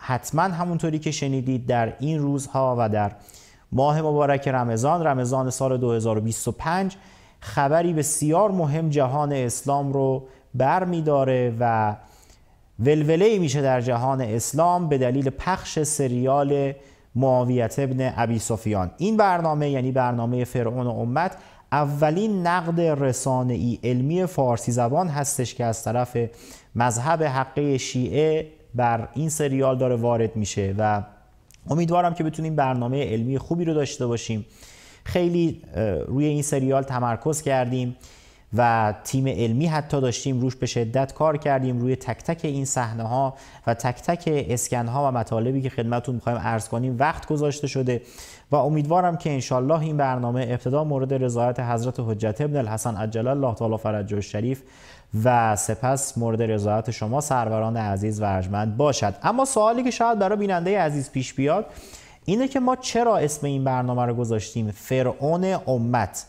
حتما همونطوری که شنیدید در این روزها و در ماه مبارک رمضان سال 2025 خبری بسیار مهم جهان اسلام رو بر می داره و ولوله میشه در جهان اسلام به دلیل پخش سریال معاویه ابن ابی سفیان. این برنامه یعنی برنامه فرعون امت اولین نقد رسانه‌ای علمی فارسی زبان هستش که از طرف مذهب حقه شیعه بر این سریال داره وارد میشه و امیدوارم که بتونیم برنامه علمی خوبی رو داشته باشیم. خیلی روی این سریال تمرکز کردیم و تیم علمی حتی داشتیم روش به شدت کار کردیم، روی تک تک این صحنه ها و تک تک اسکن ها و مطالبی که خدمتتون می‌خوایم عرض کنیم وقت گذاشته شده و امیدوارم که انشالله این برنامه ابتدا مورد رضایت حضرت حجت ابن الحسن عجل الله تعالی فرجه الشریف و سپس مورد رضایت شما سروران عزیز و ارجمند باشد. اما سوالی که شاید برای بیننده عزیز پیش بیاد اینه که ما چرا اسم این برنامه رو گذاشتیم فرعون امت؟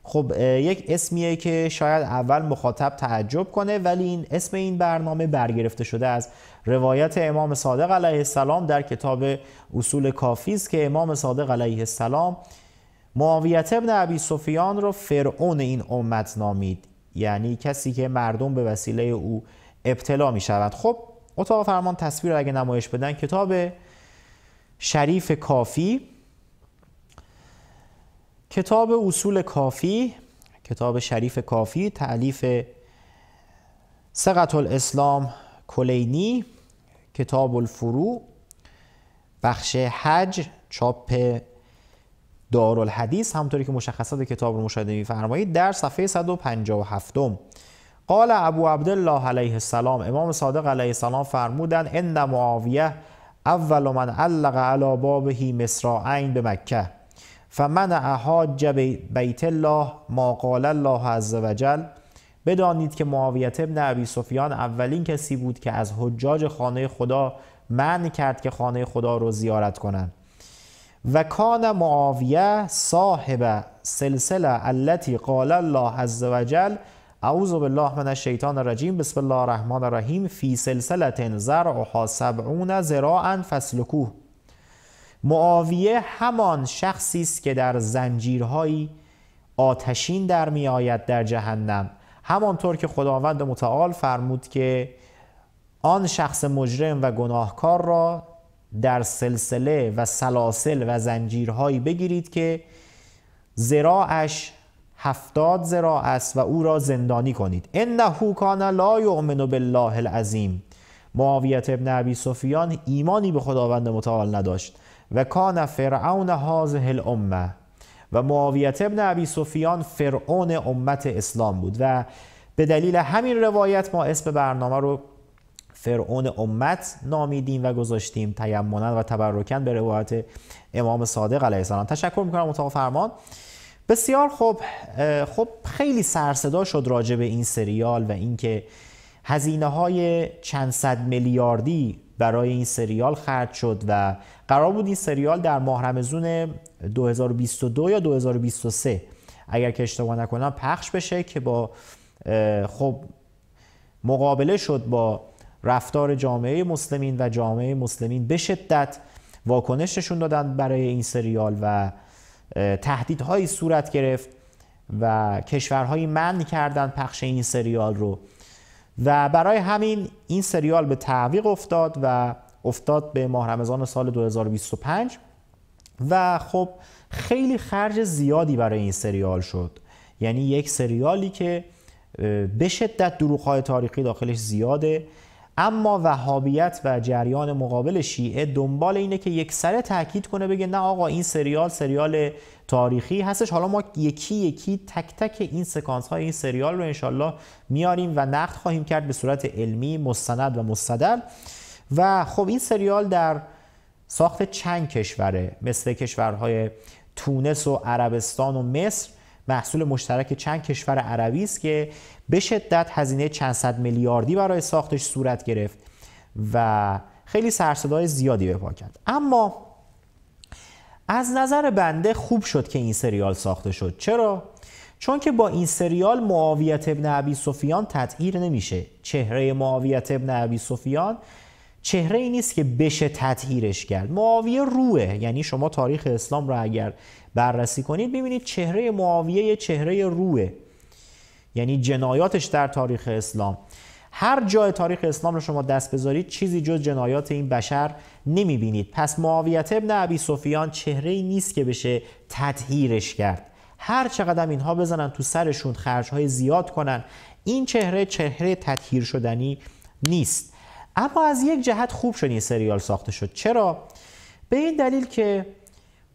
خب یک اسمیه که شاید اول مخاطب تعجب کنه، ولی این اسم این برنامه برگرفته شده از روایت امام صادق علیه السلام در کتاب اصول کافی است که امام صادق علیه السلام معاویه ابن ابی سفیان رو فرعون این امت نامید، یعنی کسی که مردم به وسیله او ابتلا می شود. خب اتاق فرمان تصویر اگه نمایش بدن، کتاب شریف کافی، کتاب اصول کافی، کتاب شریف کافی تألیف ثقة الاسلام کلینی، کتاب الفروع بخش حج چاپ دارالحدیث، همونطوری که مشخصات کتاب رو مشاهده می‌فرمایید، در صفحه 157 قال ابو عبدالله علیه السلام، امام صادق علیه السلام فرمودند ان معاویه اول من علق علی بابه مصراعین به مکه فمن حاج بیت الله ما قال الله عز وجل. بدانید که معاویه ابن ابی سفیان اولین کسی بود که از حجاج خانه خدا منع کرد که خانه خدا رو زیارت کنند. و کان معاویه صاحب سلسله التي قال الله عز وجل اعوذ بالله من الشیطان الرجیم بسم الله الرحمن الرحیم فی سلسله زرعها 70 ذراعا فاسلکوه. معاویه همان شخصی است که در زنجیرهای آتشین در می آید در جهنم، همانطور که خداوند متعال فرمود که آن شخص مجرم و گناهکار را در سلسله و سلاسل و زنجیرهایی بگیرید که ذراعش 70 ذراع است و او را زندانی کنید. انه کان لا یؤمن بالله العظیم. معاویه ابن ابی سفیان ایمانی به خداوند متعال نداشت. و کان فرعون هذه الامه، و معاویه ابن ابی سفیان فرعون امت اسلام بود و به دلیل همین روایت ما اسم برنامه رو فرعون امت نامیدیم و گذاشتیم تیمنا و تبرکاً به روایت امام صادق علیه السلام. تشکر میکنم اتاق فرمان. بسیار خب خیلی سرصدا شد راجع به این سریال و اینکه هزینه های چند صد میلیاردی برای این سریال خرج شد و قرار بود این سریال در ماه رمضان 2022 یا 2023 اگر که اشتباه نکنم پخش بشه که با خب مقابله شد با رفتار جامعه مسلمین و جامعه مسلمین به شدت واکنش نشون دادن برای این سریال و تهدیدهایی صورت گرفت و کشورهایی منع کردن پخش این سریال رو و برای همین این سریال به تعویق افتاد و افتاد به ماه رمضان سال 2025 و خب خیلی خرج زیادی برای این سریال شد. یعنی یک سریالی که به شدت دروغ‌های تاریخی داخلش زیاده، اما وهابیت و جریان مقابل شیعه دنبال اینه که یک سره تاکید کنه بگه نه آقا این سریال تاریخی هستش، حالا ما یکی یکی تک تک این سکانس های این سریال رو انشالله میاریم و نقد خواهیم کرد به صورت علمی مستند و مستدل. و خب این سریال در ساخت چند کشوره، مثل کشورهای تونس و عربستان و مصر، محصول مشترک چند کشور عربی است که به شدت هزینه چند صد میلیاردی برای ساختش صورت گرفت و خیلی سرصدای زیادی به پا کرد. اما از نظر بنده خوب شد که این سریال ساخته شد. چرا؟ چون که با این سریال معاویه ابن ابی سفیان تطهیر نمیشه. چهره معاویه ابن ابی سفیان چهره ای نیست که بشه تطهیرش کرد. معاویه روحه، یعنی شما تاریخ اسلام رو اگر بررسی کنید ببینید چهره معاویه یه چهره روحه، یعنی جنایاتش در تاریخ اسلام، هر جای تاریخ اسلام رو شما دست بذارید چیزی جز جنایات این بشر نمیبینید. پس معاویه ابن ابی سفیان چهره ای نیست که بشه تطهیرش کرد. هر چقدر اینها بزنن تو سرشون، خرجهای زیاد کنن، این چهره تطهیر شدنی نیست. اما از یک جهت خوب شد این سریال ساخته شد. چرا؟ به این دلیل که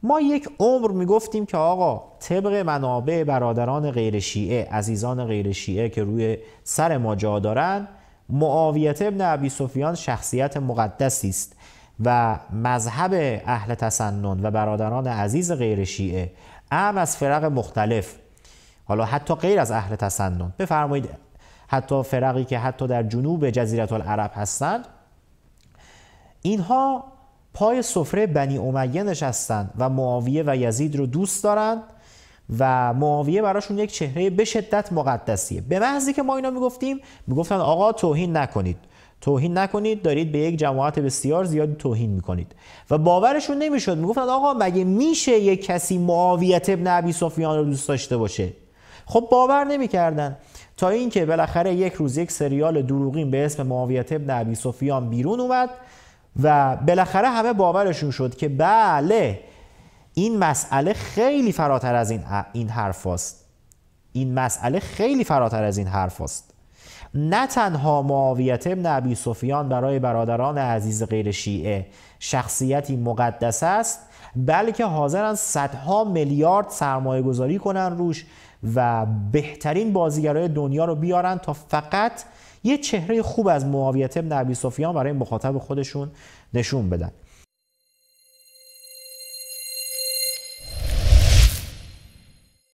ما یک عمر میگفتیم که آقا طبق منابع برادران غیر شیعه، عزیزان غیر شیعه که روی سر ما جا دارن، معاویه ابن ابی سفیان شخصیت مقدسی است و مذهب اهل تسنن و برادران عزیز غیر شیعه، اعم از فرق مختلف، حالا حتی غیر از اهل تسنن، بفرمایید حتی فرقی که حتی در جنوب جزیره العرب هستند، اینها پای سفره بنی امیه نشستند و معاویه و یزید رو دوست دارند و معاویه براشون یک چهره به شدت مقدسیه. به محضی که ما اینا میگفتن آقا توهین نکنید، دارید به یک جماعت بسیار زیادی توهین میکنید و باورشون نمیشد. میگفتن آقا مگه میشه یک کسی معاویه ابن ابی سفیان رو دوست داشته باشه؟ خب باور نمیکردن، تا اینکه بالاخره یک روز یک سریال دروغین به اسم معاویه ابن ابی سفیان بیرون اومد و بالاخره همه باورشون شد که بله این مسئله خیلی فراتر از این حرف است. این مسئله خیلی فراتر از این حرف است. نه تنها معاویه ابن ابی سفیان برای برادران عزیز غیر شیعه شخصیتی مقدس است، بلکه حاضرن صدها میلیارد سرمایه گذاری کنن روش و بهترین بازیگرای دنیا رو بیارن تا فقط یه چهره خوب از معاویه ابن ابی سفیان برای مخاطب خودشون نشون بدن.